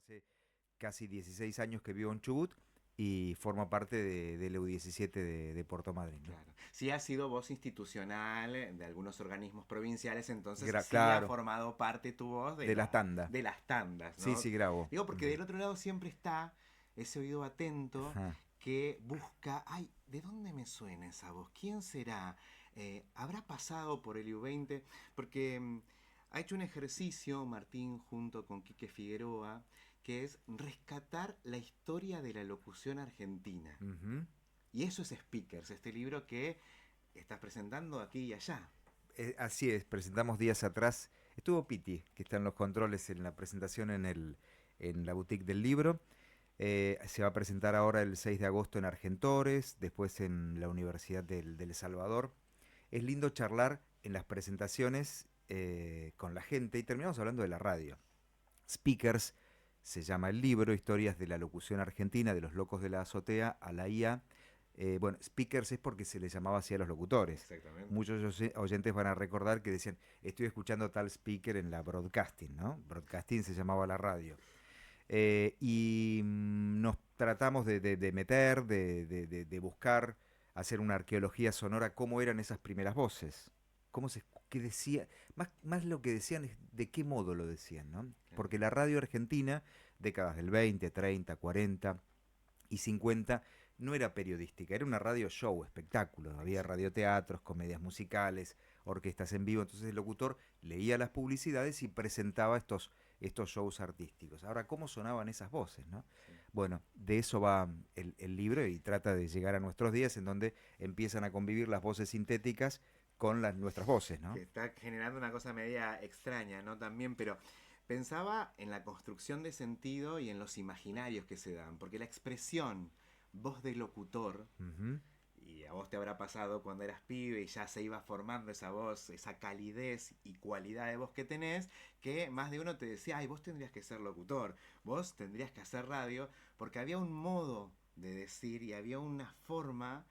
hace casi 16 años que vivo en Chubut y forma parte del EU17 de Puerto Madryn, ¿no? Claro. Si ha sido voz institucional de algunos organismos provinciales, entonces sí ha Claro, formado parte tu voz de la tanda. de las tandas, Sí, ¿no? sí, grabo. Digo, porque del otro lado siempre está ese oído atento Ajá. que busca, ay, ¿de dónde me suena esa voz? ¿Quién será? ¿Habrá pasado por el U20? Porque ha hecho un ejercicio, Martín, junto con Quique Figueroa, que es rescatar la historia de la locución argentina. Ujú. Y eso es Speakers, este libro que estás presentando aquí y allá. Así es, presentamos días atrás. Estuvo Piti, que está en los controles en la presentación en la boutique del libro. Se va a presentar ahora el 6 de agosto en Argentores, después en la Universidad del Salvador. Es lindo charlar en las presentaciones con la gente y terminamos hablando de la radio. Speakers se llama el libro, Historias de la locución argentina, de los locos de la azotea a la IA. Bueno, speakers es porque se les llamaba así a los locutores. Exactamente. Muchos oyentes van a recordar que decían, estoy escuchando tal speaker en la broadcasting, ¿no? Broadcasting se llamaba la radio. Nos tratamos de meter, de buscar, hacer una arqueología sonora, cómo eran esas primeras voces. Cómo se, qué decía, más lo que decían es de qué modo lo decían, ¿no? Claro. Porque la radio argentina, décadas del 20, 30, 40 y 50, no era periodística, era una radio show, espectáculo. Había radioteatros, comedias musicales, orquestas en vivo. Entonces el locutor leía las publicidades y presentaba estos shows artísticos. Ahora, ¿cómo sonaban esas voces, no? Sí. Bueno, de eso va el libro y trata de llegar a nuestros días en donde empiezan a convivir las voces sintéticas con nuestras voces, ¿no? Que está generando una cosa media extraña, ¿no? También, pero pensaba en la construcción de sentido y en los imaginarios que se dan, porque la expresión voz de locutor, Ujú. y a vos te habrá pasado cuando eras pibe y ya se iba formando esa voz, esa calidez y cualidad de voz que tenés, que más de uno te decía, ay, vos tendrías que ser locutor, vos tendrías que hacer radio, porque había un modo de decir y había una forma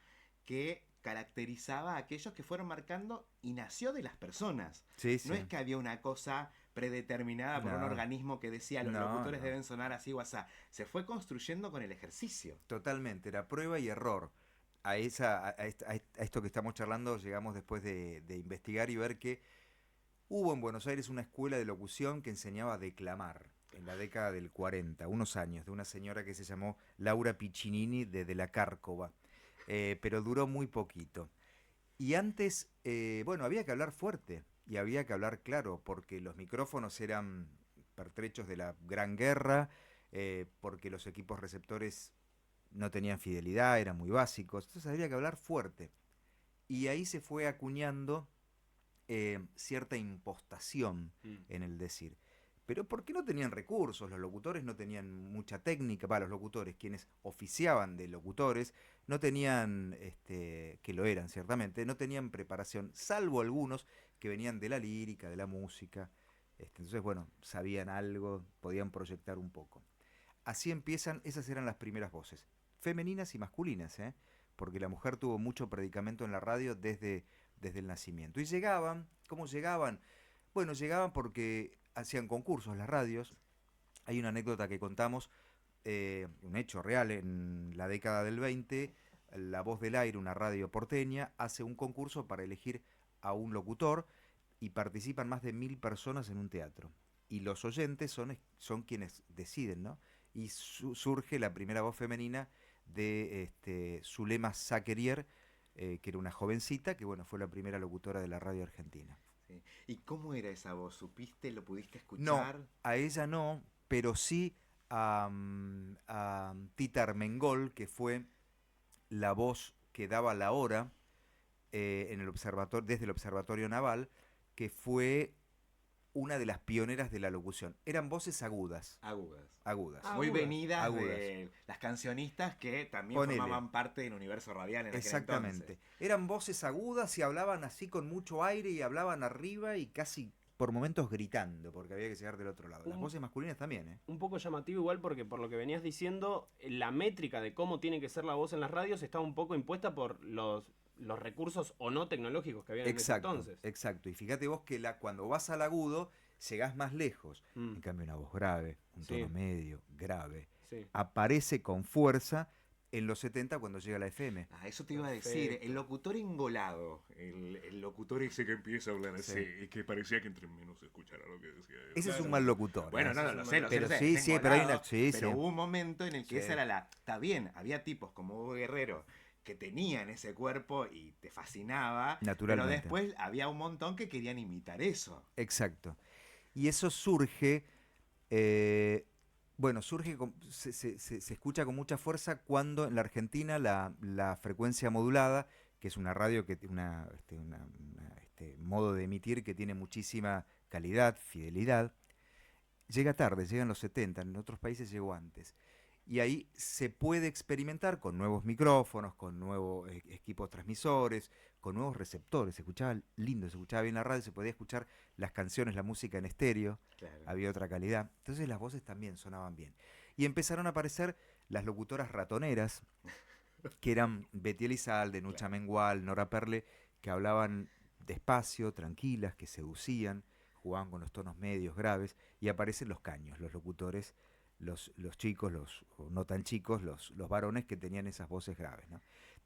que caracterizaba a aquellos que fueron marcando y nació de las personas. Sí, No es sí. que había una cosa predeterminada por un No, organismo que decía los no, locutores no. deben sonar así o así. Se fue construyendo con el ejercicio. Totalmente, era prueba y error. A esto que estamos charlando llegamos después de investigar y ver que hubo en Buenos Aires una escuela de locución que enseñaba a declamar en la década del 40, unos años, de una señora que se llamó Laura Piccinini de la Cárcova, pero duró muy poquito. Y antes, bueno, había que hablar fuerte y había que hablar claro, porque los micrófonos eran pertrechos de la Gran Guerra, porque los equipos receptores no tenían fidelidad, eran muy básicos, entonces había que hablar fuerte. Y ahí se fue acuñando cierta impostación Mm. en el decir. Pero ¿por qué no tenían recursos? Los locutores no tenían mucha técnica, para los locutores, quienes oficiaban de locutores, no tenían, que lo eran ciertamente, no tenían preparación, salvo algunos que venían de la lírica, de la música. Entonces, bueno, sabían algo, podían proyectar un poco. Así empiezan, esas eran las primeras voces, femeninas y masculinas, ¿eh? Porque la mujer tuvo mucho predicamento en la radio desde el nacimiento. Y llegaban, ¿cómo llegaban? Bueno, llegaban porque hacían concursos las radios. Hay una anécdota que contamos, un hecho real, en la década del 20, La Voz del Aire, una radio porteña, hace un concurso para elegir a un locutor y participan más de 1000 personas en un teatro. Y los oyentes son quienes deciden, ¿no? Y surge la primera voz femenina de Zulema Zakerier, que era una jovencita, que bueno, fue la primera locutora de la radio argentina. Sí. ¿Y cómo era esa voz? ¿Supiste? ¿Lo pudiste No, escuchar? a ella no, pero sí a Tita Armengol, que fue la voz que daba la hora en el observatorio, desde el Observatorio Naval, que fue una de las pioneras de la locución. Eran voces agudas, Agudas. agudas, Muy Agudas. venidas agudas. de las cancionistas que también Ponele, formaban parte del universo radial en aquel entonces. exactamente. Eran voces agudas y hablaban así con mucho aire y hablaban arriba y casi por momentos gritando, porque había que llegar del otro lado. Las Un, voces masculinas también, ¿eh? un poco llamativo igual porque por lo que venías diciendo, la métrica de cómo tiene que ser la voz en las radios está un poco impuesta por los recursos o no tecnológicos que habían en ese Exacto, entonces. exacto. Y fíjate vos que cuando vas al agudo, llegás más lejos. Mm, En cambio, una voz grave, un Sí. tono medio, grave, sí. aparece con fuerza en los 70 cuando llega la FM. Ah, eso te iba a decir, Perfecto. el locutor engolado, el locutor ese que empieza a hablar así, Sí. y que parecía que entre menos se escuchara lo que decía. Ese es un Claro. mal locutor. Bueno, ¿eh? no, Ese no, es lo un sé, mal lo sé, Pero lo sé, sí, es sí, pero hay una. engolado, Sí, pero sí. hubo un momento en el que Sí. esa era la... Está bien, había tipos como Hugo Guerrero que tenían ese cuerpo y te fascinaba, pero Naturalmente. después había un montón que querían imitar eso. Exacto. Y eso surge. Bueno, se escucha con mucha fuerza cuando en la Argentina la frecuencia modulada, que es una radio que tiene modo de emitir que tiene muchísima calidad, fidelidad, llega tarde, llega en los 70, en otros países llegó antes. Y ahí se puede experimentar con nuevos micrófonos, con nuevos equipos transmisores, con nuevos receptores. Se escuchaba lindo, se escuchaba bien la radio, se podía escuchar las canciones, la música en estéreo, Claro. había otra calidad. Entonces las voces también sonaban bien. Y empezaron a aparecer las locutoras ratoneras, que eran Betty Elizalde, Nucha Claro. Mengual, Nora Perle, que hablaban despacio, tranquilas, que seducían, jugaban con los tonos medios, graves, y aparecen los caños, los locutores, los chicos, o no tan chicos, los varones que tenían esas voces graves, ¿no?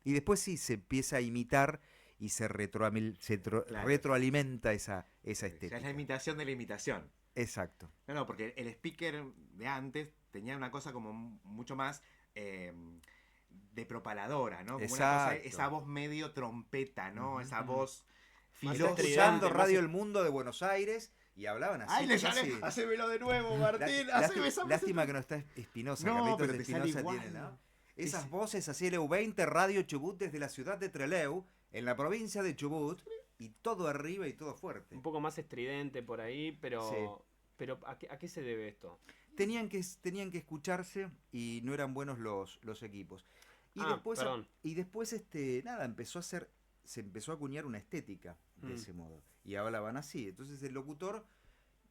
Y después sí se empieza a imitar y Claro. retroalimenta esa Ya es la estética. imitación de la imitación. Exacto. No, no, porque el speaker de antes tenía una cosa como mucho más eh, de propaladora, ¿no? Como una cosa, Exacto. esa voz medio trompeta, ¿no? Ujú. Esa voz Más Está filosa. escuchando estridente, Radio El Mundo de Buenos Aires y hablaban así. ¡Ay, le casi. sale! ¡Hacémelo de nuevo, Martín! Lá- ¡Haceme esa Lástima que no está Espinosa. No, Carlitos pero te sale Espinosa igual. tiene, ¿no? Esas Es- voces así, LU20, Radio Chubut desde la ciudad de Trelew, en la provincia de Chubut, y todo arriba y todo fuerte. Un poco más estridente por ahí, pero. Sí. Pero ¿a qué se debe esto? Tenían que escucharse y no eran buenos los equipos. Y después, perdón. nada, se empezó a acuñar una estética de Mm. ese modo. Y hablaban así. Entonces el locutor,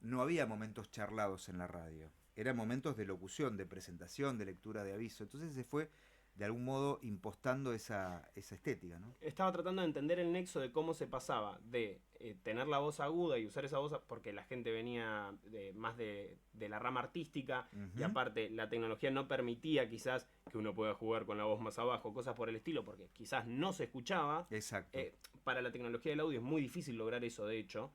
no había momentos charlados en la radio. Eran momentos de locución, de presentación, de lectura de aviso. Entonces se fue, de algún modo, impostando esa estética, ¿no? Estaba tratando de entender el nexo de cómo se pasaba de tener la voz aguda y usar esa voz porque la gente venía más de la rama artística y Ujú. aparte la tecnología no permitía quizás que uno pueda jugar con la voz más abajo, cosas por el estilo, porque quizás no se escuchaba. Exacto. Para la tecnología del audio es muy difícil lograr eso, de hecho.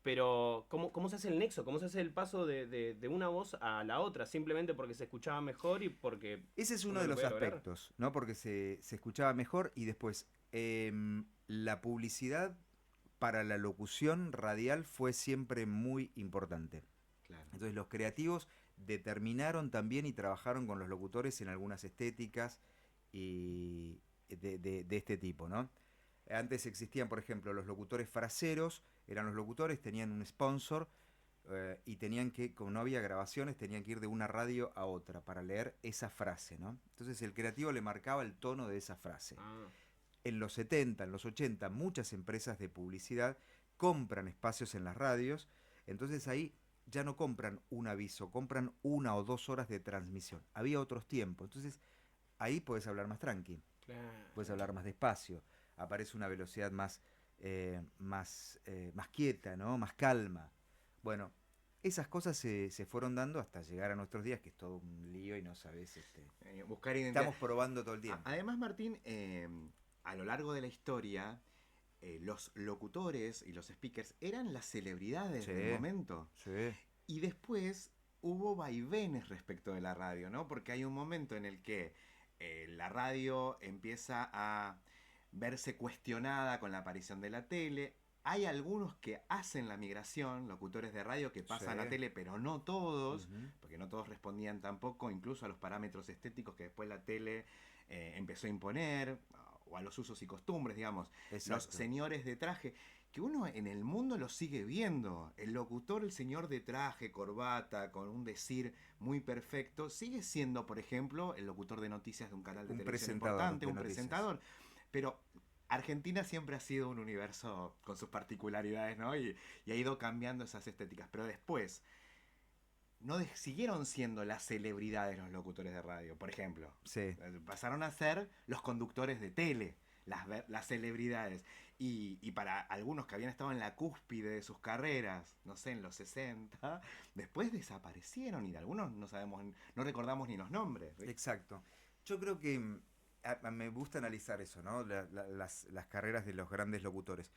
Pero, ¿cómo se hace el nexo? ¿Cómo se hace el paso de una voz a la otra? Simplemente porque se escuchaba mejor y porque... Ese es uno uno de lo los podía lograr. aspectos, ¿no? Porque se escuchaba mejor y después la publicidad para la locución radial fue siempre muy importante. Claro. Entonces los creativos determinaron también y trabajaron con los locutores en algunas estéticas y de este tipo, ¿no? Antes existían, por ejemplo, los locutores fraseros, eran los locutores, tenían un sponsor y tenían que, como no había grabaciones, tenían que ir de una radio a otra para leer esa frase, ¿no? Entonces el creativo le marcaba el tono de esa frase. Ah, En los 70, en los 80, muchas empresas de publicidad compran espacios en las radios, entonces ahí ya no compran un aviso, compran 1 o 2 horas de transmisión. Había otros tiempos, entonces ahí puedes hablar más tranqui, claro. puedes hablar más despacio, aparece una velocidad más quieta, ¿no? Más calma. Bueno, esas cosas se fueron dando hasta llegar a nuestros días, que es todo un lío y no sabes. Buscar identidad. Estamos probando todo el tiempo. Además, Martín, a lo largo de la historia, los locutores y los speakers eran las celebridades Sí. del momento. Sí. Y después hubo vaivenes respecto de la radio, ¿no? Porque hay un momento en el que la radio empieza a verse cuestionada con la aparición de la tele. Hay algunos que hacen la migración, locutores de radio que pasan Sí. a tele, pero no todos, Ujú. porque no todos respondían tampoco, incluso a los parámetros estéticos que después la tele empezó a imponer, o a los usos y costumbres, digamos. Los Exacto. señores de traje, que uno en el mundo los sigue viendo. El locutor, el señor de traje, corbata, con un decir muy perfecto, sigue siendo, por ejemplo, el locutor de noticias de un canal de Un televisión presentador importante, de un noticias. presentador. Pero Argentina siempre ha sido un universo con sus particularidades, ¿no? Y ha ido cambiando esas estéticas. Pero después, siguieron siendo las celebridades los locutores de radio, por ejemplo. Sí. Pasaron a ser los conductores de tele. las celebridades. Y para algunos que habían estado en la cúspide de sus carreras, no sé, en los 60, después desaparecieron y de algunos no sabemos, no recordamos ni los nombres. Exacto. Yo creo que me gusta analizar eso, ¿no? Las carreras de los grandes locutores.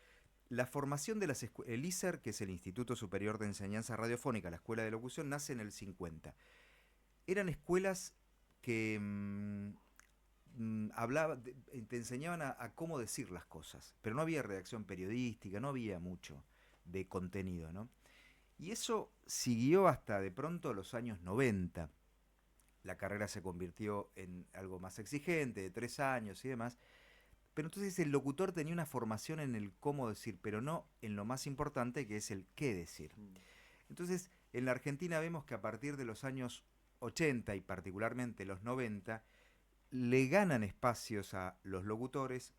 La formación de el ISER, que es el Instituto Superior de Enseñanza Radiofónica, la Escuela de Locución, nace en el 50. Eran escuelas que te enseñaban a cómo decir las cosas, pero no había redacción periodística, no había mucho de contenido, ¿no? Y eso siguió hasta de pronto los años 90. La carrera se convirtió en algo más exigente, de 3 años y demás. Pero entonces el locutor tenía una formación en el cómo decir, pero no en lo más importante que es el qué decir. Mm. Entonces, en la Argentina vemos que a partir de los años 80 y particularmente los 90, le ganan espacios a los locutores,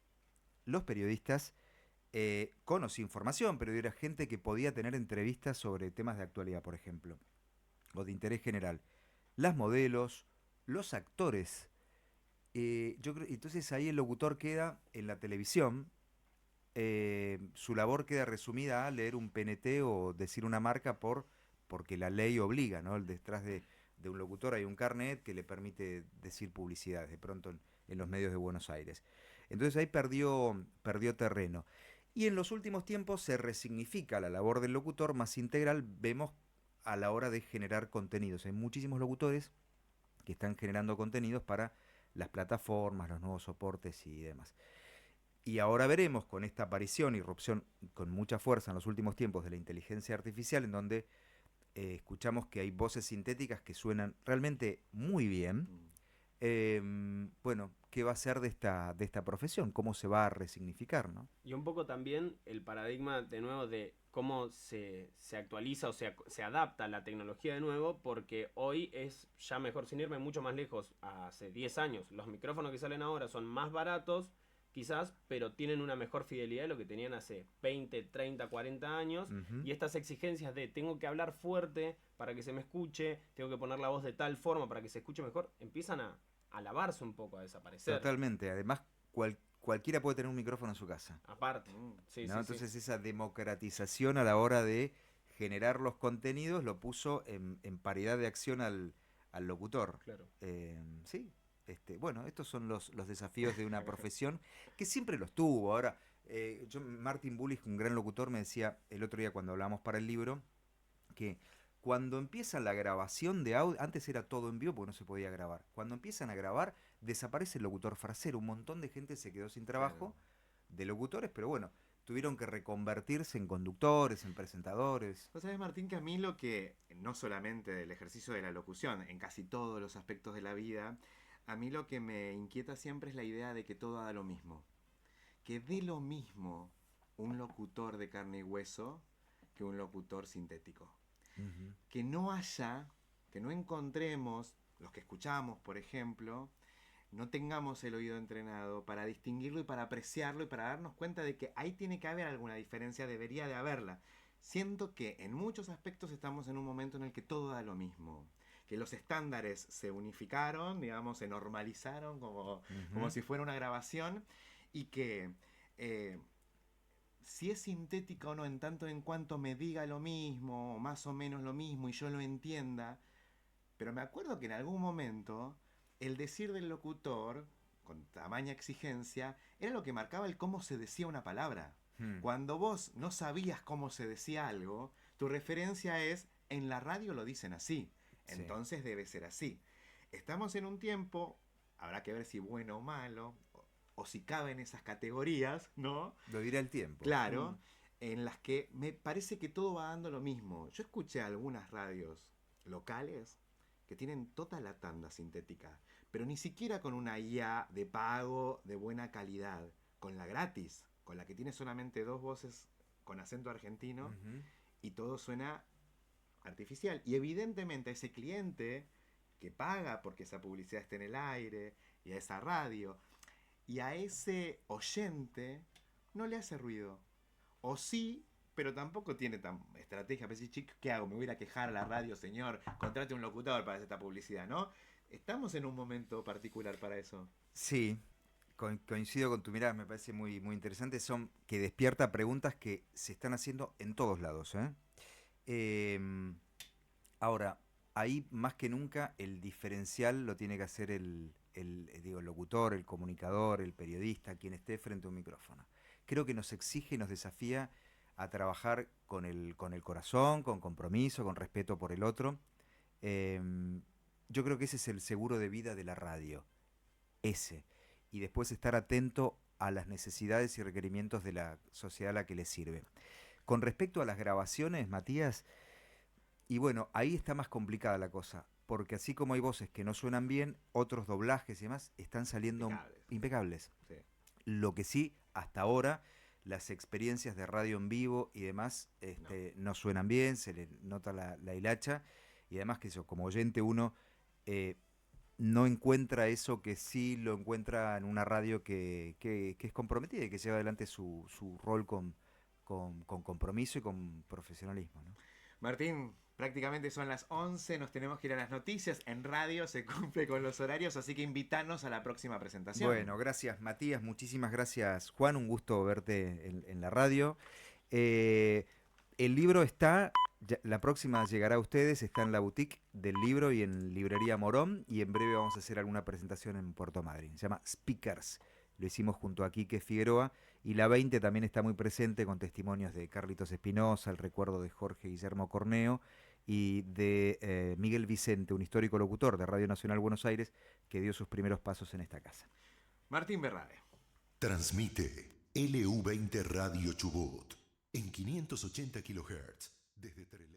los periodistas, con o sin formación, pero era gente que podía tener entrevistas sobre temas de actualidad, por ejemplo, o de interés general. Las modelos, los actores. Yo creo, entonces ahí el locutor queda en la televisión, su labor queda resumida a leer un PNT o decir una marca porque la ley obliga, ¿no? Detrás de un locutor hay un carnet que le permite decir publicidades, de pronto en los medios de Buenos Aires. Entonces ahí perdió terreno. Y en los últimos tiempos se resignifica la labor del locutor más integral, vemos a la hora de generar contenidos. Hay muchísimos locutores que están generando contenidos para las plataformas, los nuevos soportes y demás. Y ahora veremos con esta aparición y irrupción con mucha fuerza en los últimos tiempos de la inteligencia artificial, en donde escuchamos que hay voces sintéticas que suenan realmente muy bien. Mm. Bueno, ¿qué va a ser de esta profesión? ¿Cómo se va a resignificar, no? Y un poco también el paradigma de nuevo de cómo se actualiza o se adapta la tecnología de nuevo, porque hoy es, ya mejor sin irme mucho más lejos, hace 10 años, los micrófonos que salen ahora son más baratos, quizás, pero tienen una mejor fidelidad de lo que tenían hace 20, 30, 40 años, Ujú. y estas exigencias de tengo que hablar fuerte para que se me escuche, tengo que poner la voz de tal forma para que se escuche mejor, empiezan a lavarse un poco, a desaparecer. Totalmente. Además, cualquiera puede tener un micrófono en su casa, Aparte, Mm. sí, ¿no? sí, sí. Entonces esa democratización a la hora de generar los contenidos lo puso en paridad de acción al locutor. Claro. Sí, bueno, estos son los desafíos de una profesión que siempre los tuvo. Ahora, Martin Bullich, un gran locutor, me decía el otro día cuando hablábamos para el libro, que cuando empieza la grabación de audio, antes era todo en vivo porque no se podía grabar. Cuando empiezan a grabar, desaparece el locutor frasero. Un montón de gente se quedó sin trabajo Claro. de locutores, pero bueno, tuvieron que reconvertirse en conductores, en presentadores. Vos sabés, Martín, que a mí lo que, no solamente del ejercicio de la locución, en casi todos los aspectos de la vida, a mí lo que me inquieta siempre es la idea de que todo da lo mismo. Que dé lo mismo un locutor de carne y hueso que un locutor sintético. Ujú. Que no haya, que no encontremos, los que escuchamos, por ejemplo, no tengamos el oído entrenado para distinguirlo y para apreciarlo y para darnos cuenta de que ahí tiene que haber alguna diferencia, debería de haberla. Siento que en muchos aspectos estamos en un momento en el que todo da lo mismo. Que los estándares se unificaron, digamos, se normalizaron como Ujú. si fuera una grabación y que eh, si es sintética o no, en tanto en cuanto me diga lo mismo, o más o menos lo mismo, y yo lo entienda. Pero me acuerdo que en algún momento el decir del locutor, con tamaña exigencia, era lo que marcaba el cómo se decía una palabra. Hmm. Cuando vos no sabías cómo se decía algo, tu referencia es, en la radio lo dicen así, Sí. entonces debe ser así. Estamos en un tiempo, habrá que ver si bueno o malo, o si caben esas categorías, ¿no? Lo dirá el tiempo. Claro, Mm. en las que me parece que todo va dando lo mismo. Yo escuché algunas radios locales que tienen toda la tanda sintética, pero ni siquiera con una IA de pago de buena calidad, con la gratis, con la que tiene solamente dos voces con acento argentino Ujú. y todo suena artificial. Y evidentemente a ese cliente que paga porque esa publicidad esté en el aire y a esa radio y a ese oyente no le hace ruido. O sí, pero tampoco tiene tan estrategia. Pero chico, ¿qué hago? Me voy a ir a quejar a la radio, señor. Contrate un locutor para hacer esta publicidad, ¿no? Estamos en un momento particular para eso. Sí, Coincido con tu mirada, me parece muy, muy interesante. Son que despierta preguntas que se están haciendo en todos lados. Em, Ahora, ahí más que nunca el diferencial lo tiene que hacer digo, el locutor, el comunicador, el periodista, quien esté frente a un micrófono. Creo que nos exige y nos desafía a trabajar con el corazón, con compromiso, con respeto por el otro. Em, yo creo que ese es el seguro de vida de la radio, ese. Y después estar atento a las necesidades y requerimientos de la sociedad a la que le sirve. Con respecto a las grabaciones, Matías, y bueno, ahí está más complicada la cosa, porque así como hay voces que no suenan bien, otros doblajes y demás están saliendo Impecables. impecables. Sí. Lo que sí, hasta ahora, las experiencias de radio en vivo y demás no suenan bien, se le nota la hilacha, y además que eso, como oyente uno eh, no encuentra eso que sí lo encuentra en una radio que es comprometida y que lleva adelante su rol con compromiso y con profesionalismo, ¿no? Martín, prácticamente son las 11, nos tenemos que ir a las noticias. En radio se cumple con los horarios, así que invítanos a la próxima presentación. Bueno, gracias Matías, muchísimas gracias Juan, un gusto verte en la radio. Eh, el libro está, la próxima llegará a ustedes, está en la boutique del libro y en Librería Morón, y en breve vamos a hacer alguna presentación en Puerto Madryn. Se llama Speakers, lo hicimos junto a Quique Figueroa, y la 20 también está muy presente con testimonios de Carlitos Espinosa, el recuerdo de Jorge Guillermo Corneo y de Miguel Vicente, un histórico locutor de Radio Nacional Buenos Aires que dio sus primeros pasos en esta casa. Martín Berrade. Transmite LU20 Radio Chubut en 580 kHz desde Trelew.